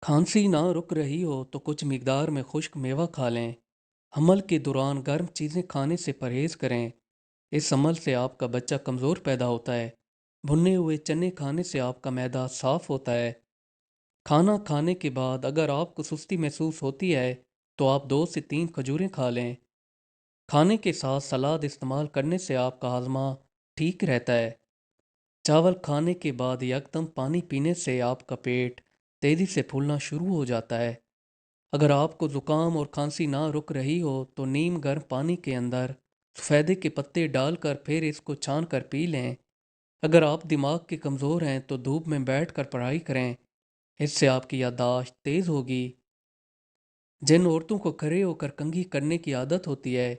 खांसी ना रुक रही हो तो कुछ मिकदार में खुश्क मेवा खा लें। हमल के दौरान गर्म चीज़ें खाने से परहेज करें। इस अमल से आपका बच्चा कमज़ोर पैदा होता है। भुने हुए चने खाने से आपका मैदा साफ होता है। खाना खाने के बाद अगर आपको सुस्ती महसूस होती है तो आप 2 से 3 खजूरें खा लें। खाने के साथ सलाद इस्तेमाल करने से आपका हाजमा ठीक रहता है। चावल खाने के बाद यकदम पानी पीने से आपका पेट तेज़ी से फूलना शुरू हो जाता है। अगर आपको ज़ुकाम और खांसी ना रुक रही हो तो नीम गर्म पानी के अंदर सफ़ेदे के पत्ते डालकर फिर इसको छान कर पी लें। अगर आप दिमाग के कमज़ोर हैं तो धूप में बैठकर पढ़ाई करें। इससे आपकी याददाश्त तेज़ होगी। जिन औरतों को खड़े होकर कंघी करने की आदत होती है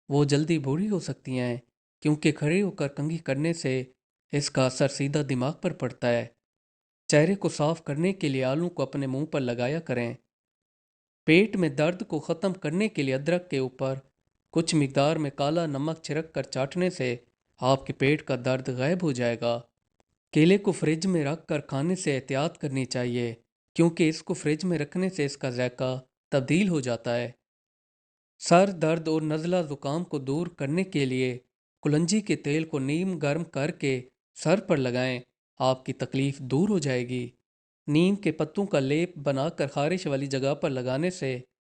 वो जल्दी बूढ़ी हो सकती हैं, क्योंकि खड़े होकर कंघी करने से इसका असर सीधा दिमाग पर पड़ता है। चेहरे को साफ करने के लिए आलू को अपने मुंह पर लगाया करें। पेट में दर्द को ख़त्म करने के लिए अदरक के ऊपर कुछ मिकदार में काला नमक छिड़क कर चाटने से आपके पेट का दर्द गायब हो जाएगा। केले को फ्रिज में रख कर खाने से एहतियात करनी चाहिए, क्योंकि इसको फ्रिज में रखने से इसका जायका तब्दील हो जाता है। सर दर्द और नज़ला ज़ुकाम को दूर करने के लिए कुलंजी के तेल को नीम गर्म करके सर पर लगाएं। आपकी तकलीफ़ दूर हो जाएगी। नीम के पत्तों का लेप बनाकर खारिश वाली जगह पर लगाने से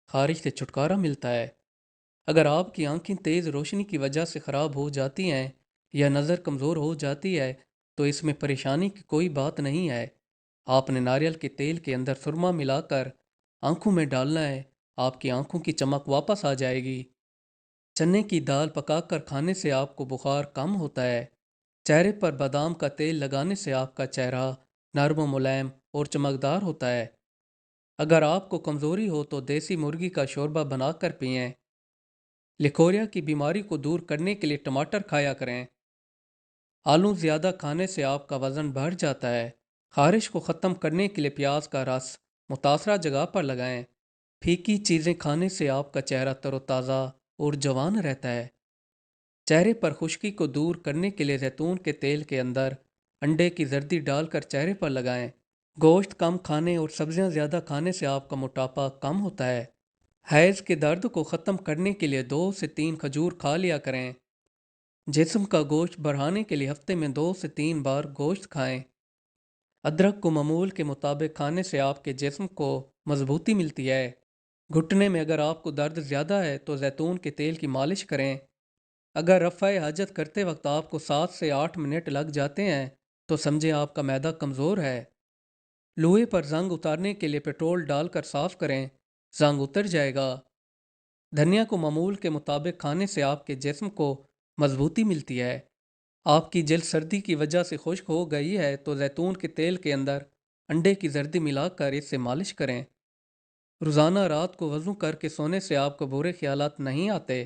खारिश से छुटकारा मिलता है। अगर आपकी आंखें तेज़ रोशनी की वजह से ख़राब हो जाती हैं या नज़र कमज़ोर हो जाती है तो इसमें परेशानी की कोई बात नहीं है। आपने नारियल के तेल के अंदर सुरमा मिलाकर आंखों में डालना है। आपकी आंखों की चमक वापस आ जाएगी। चने की दाल पकाकर खाने से आपको बुखार कम होता है। चेहरे पर बादाम का तेल लगाने से आपका चेहरा नर्म व मुलायम और चमकदार होता है। अगर आपको कमज़ोरी हो तो देसी मुर्गी का शोरबा बनाकर पिएं। लिकोरिया की बीमारी को दूर करने के लिए टमाटर खाया करें। आलू ज़्यादा खाने से आपका वज़न बढ़ जाता है। खारिश को ख़त्म करने के लिए प्याज का रस मुतासरा जगह पर लगाएं। फीकी चीज़ें खाने से आपका चेहरा तरोताज़ा और जवान रहता है। चेहरे पर खुश्की को दूर करने के लिए जैतून के तेल के अंदर अंडे की जर्दी डालकर चेहरे पर लगाएं। गोश्त कम खाने और सब्जियां ज़्यादा खाने से आपका मोटापा कम होता है। हैज़ के दर्द को ख़त्म करने के लिए 2 से 3 खजूर खा लिया करें। जिस्म का गोश्त बढ़ाने के लिए हफ्ते में 2 से 3 बार गोश्त खाएं। अदरक को मामूल के मुताबिक खाने से आपके जिस्म को मजबूती मिलती है। घुटने में अगर आपको दर्द ज़्यादा है तो जैतून के तेल की मालिश करें। अगर रफ़ा हजत करते वक्त आपको 7 से 8 मिनट लग जाते हैं तो समझें आपका मैदा कमज़ोर है। लोहे पर जंग उतारने के लिए पेट्रोल डालकर साफ करें, जंग उतर जाएगा। धनिया को मामूल के मुताबिक खाने से आपके जिस्म को मजबूती मिलती है। आपकी जल्द सर्दी की वजह से खुश्क हो गई है तो जैतून के तेल के अंदर अंडे की जर्दी मिलाकर इससे मालिश करें। रोज़ाना रात को वज़ू करके सोने से आपको बुरे ख्यालात नहीं आते।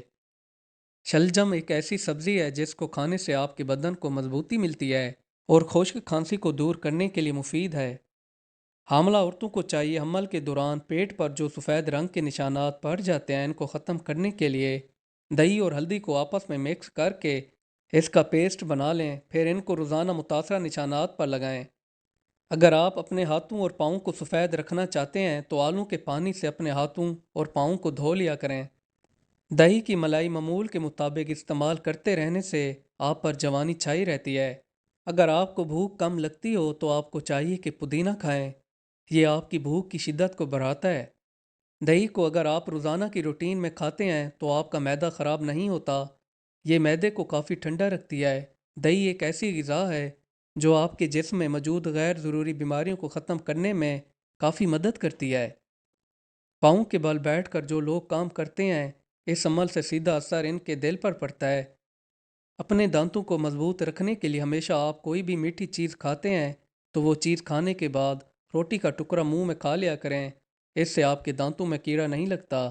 शलजम एक ऐसी सब्जी है जिसको खाने से आपके बदन को मजबूती मिलती है और खुश्क खांसी को दूर करने के लिए मुफीद है। हामला औरतों को चाहिए हमल के दौरान पेट पर जो सफ़ेद रंग के निशानात पड़ जाते हैं इनको ख़त्म करने के लिए दही और हल्दी को आपस में मिक्स करके इसका पेस्ट बना लें। फिर इनको रोज़ाना मुतासरा निशानात पर लगाएं। अगर आप अपने हाथों और पाँव को सफ़ेद रखना चाहते हैं तो आलू के पानी से अपने हाथों और पाँव को धो लिया करें। दही की मलाई मामूल के मुताबिक इस्तेमाल करते रहने से आप पर जवानी छाई रहती है। अगर आपको भूख कम लगती हो तो आपको चाहिए कि पुदीना खाएं। ये आपकी भूख की शिद्दत को बढ़ाता है। दही को अगर आप रोज़ाना की रूटीन में खाते हैं तो आपका मैदा ख़राब नहीं होता। ये मैदे को काफ़ी ठंडा रखती है। दही एक ऐसी ग़िज़ा है जो आपके जिस्म में मौजूद गैर ज़रूरी बीमारियों को ख़त्म करने में काफ़ी मदद करती है। पाँव के बल बैठकर जो लोग काम करते हैं इस अमल से सीधा असर इनके दिल पर पड़ता है। अपने दांतों को मजबूत रखने के लिए हमेशा आप कोई भी मीठी चीज़ खाते हैं तो वो चीज़ खाने के बाद रोटी का टुकड़ा मुंह में खा लिया करें। इससे आपके दांतों में कीड़ा नहीं लगता।